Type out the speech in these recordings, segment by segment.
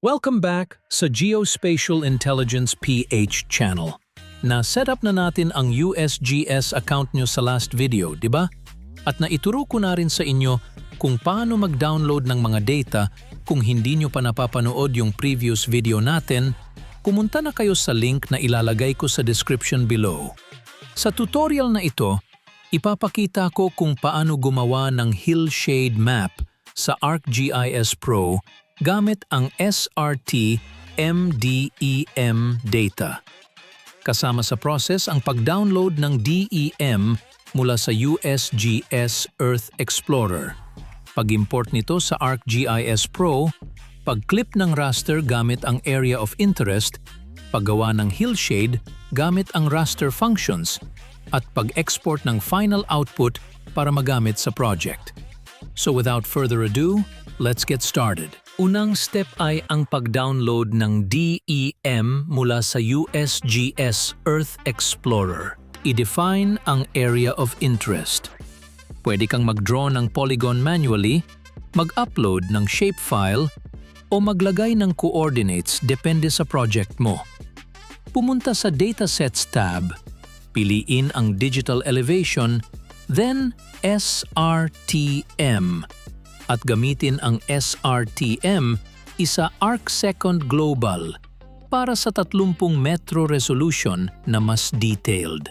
Welcome back sa Geospatial Intelligence PH channel. Na-setup na natin ang USGS account nyo sa last video, di ba? At naituro ko na rin sa inyo kung paano mag-download ng mga data. Kung hindi nyo pa napapanood yung previous video natin, pumunta na kayo sa link na ilalagay ko sa description below. Sa tutorial na ito, ipapakita ko kung paano gumawa ng Hillshade map sa ArcGIS Pro gamit ang SRT MDEM data. Kasama sa process ang pag-download ng DEM mula sa USGS Earth Explorer. Pag-import nito sa ArcGIS Pro, pag-clip ng raster gamit ang area of interest, paggawa ng hillshade gamit ang raster functions, at pag-export ng final output para magamit sa project. So without further ado, let's get started. Unang step ay ang pag-download ng DEM mula sa USGS Earth Explorer. I-define ang area of interest. Pwede kang mag-draw ng polygon manually, mag-upload ng shapefile, o maglagay ng coordinates depende sa project mo. Pumunta sa Datasets tab, piliin ang Digital Elevation, then SRTM. At gamitin ang SRTM isa arcsecond global para sa 30 metro resolution na mas detailed.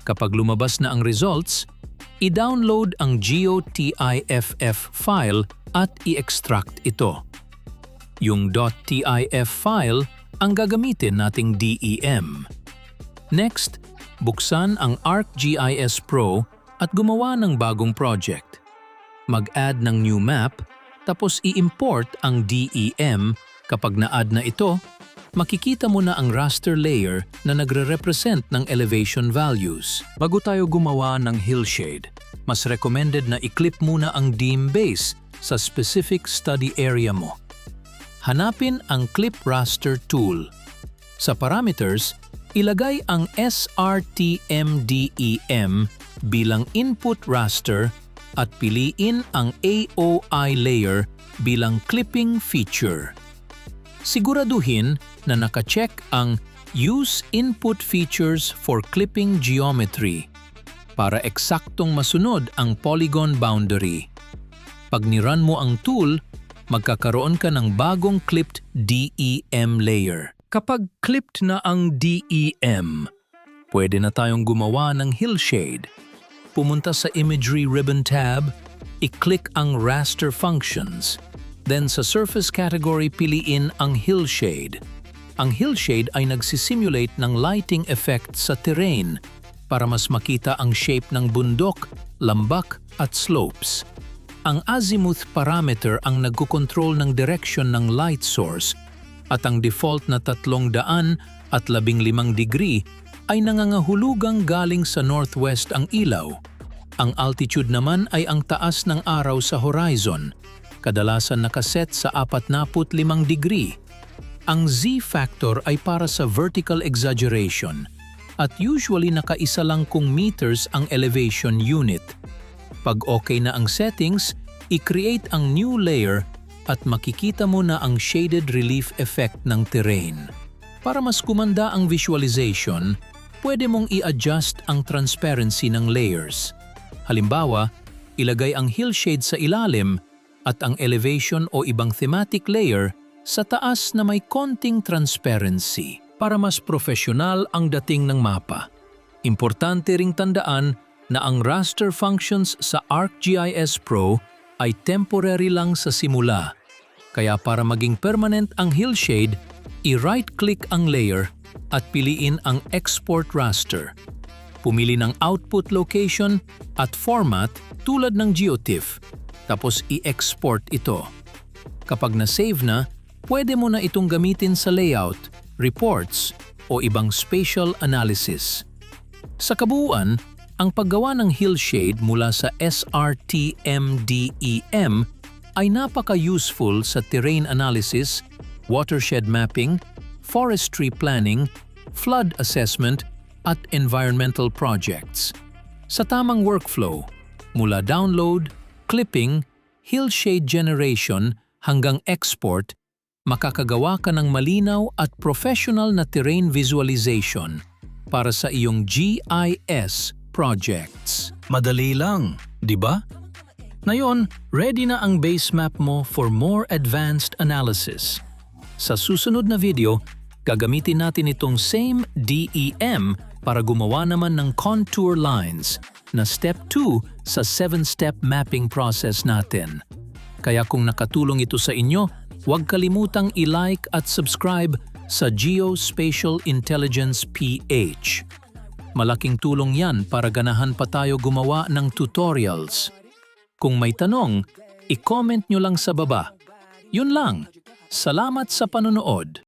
Kapag lumabas na ang results, i-download ang GeoTIFF file at i-extract ito. Yung .tif file ang gagamitin nating DEM. Next, buksan ang ArcGIS Pro at gumawa ng bagong project. Mag-add ng new map, tapos i-import ang DEM. Kapag na-add na ito, makikita mo na ang raster layer na nagre-represent ng elevation values. Bago tayo gumawa ng hillshade, mas recommended na i-clip muna ang DEM base sa specific study area mo. Hanapin ang Clip Raster tool. Sa parameters, ilagay ang SRTMDEM bilang input raster at piliin ang AOI layer bilang clipping feature. Siguraduhin na nakacheck ang Use Input Features for Clipping Geometry para eksaktong masunod ang polygon boundary. Pag nirun mo ang tool, magkakaroon ka ng bagong clipped DEM layer. Kapag clipped na ang DEM, pwede na tayong gumawa ng hillshade. Pumunta sa Imagery Ribbon tab, i-click ang Raster Functions. Then sa Surface category, piliin ang Hillshade. Ang hillshade ay nagsisimulate ng lighting effect sa terrain para mas makita ang shape ng bundok, lambak at slopes. Ang azimuth parameter ang nagkukontrol ng direction ng light source at ang default na 315 degree ay nangangahulugang galing sa northwest ang ilaw. Ang altitude naman ay ang taas ng araw sa horizon, kadalasan nakaset sa 45 degree. Ang Z-factor ay para sa vertical exaggeration at usually nakaisa lang kung meters ang elevation unit. Pag okay na ang settings, i-create ang new layer at makikita mo na ang shaded relief effect ng terrain. Para mas kumanda ang visualization, pwede mong i-adjust ang transparency ng layers. Halimbawa, ilagay ang hillshade sa ilalim at ang elevation o ibang thematic layer sa taas na may konting transparency para mas profesional ang dating ng mapa. Importante ring tandaan na ang raster functions sa ArcGIS Pro ay temporary lang sa simula. Kaya para maging permanent ang hillshade, i-right-click ang layer at piliin ang Export Raster. Pumili ng output location at format tulad ng GeoTIFF, tapos i-export ito. Kapag na-save na, pwede mo na itong gamitin sa layout, reports, o ibang spatial analysis. Sa kabuuan, ang paggawa ng hillshade mula sa SRTMDEM ay napaka-useful sa terrain analysis, watershed mapping, forestry planning, flood assessment, at environmental projects. Sa tamang workflow, mula download, clipping, hillshade generation hanggang export, makakagawa ka ng malinaw at professional na terrain visualization para sa iyong GIS projects. Madali lang, di ba? Ngayon, ready na ang base map mo for more advanced analysis. Sa susunod na video, gagamitin natin itong same DEM para gumawa naman ng contour lines na step 2 sa 7-step mapping process natin. Kaya kung nakatulong ito sa inyo, huwag kalimutang i-like at subscribe sa Geospatial Intelligence PH. Malaking tulong yan para ganahan pa tayo gumawa ng tutorials. Kung may tanong, i-comment nyo lang sa baba. Yun lang. Salamat sa panonood.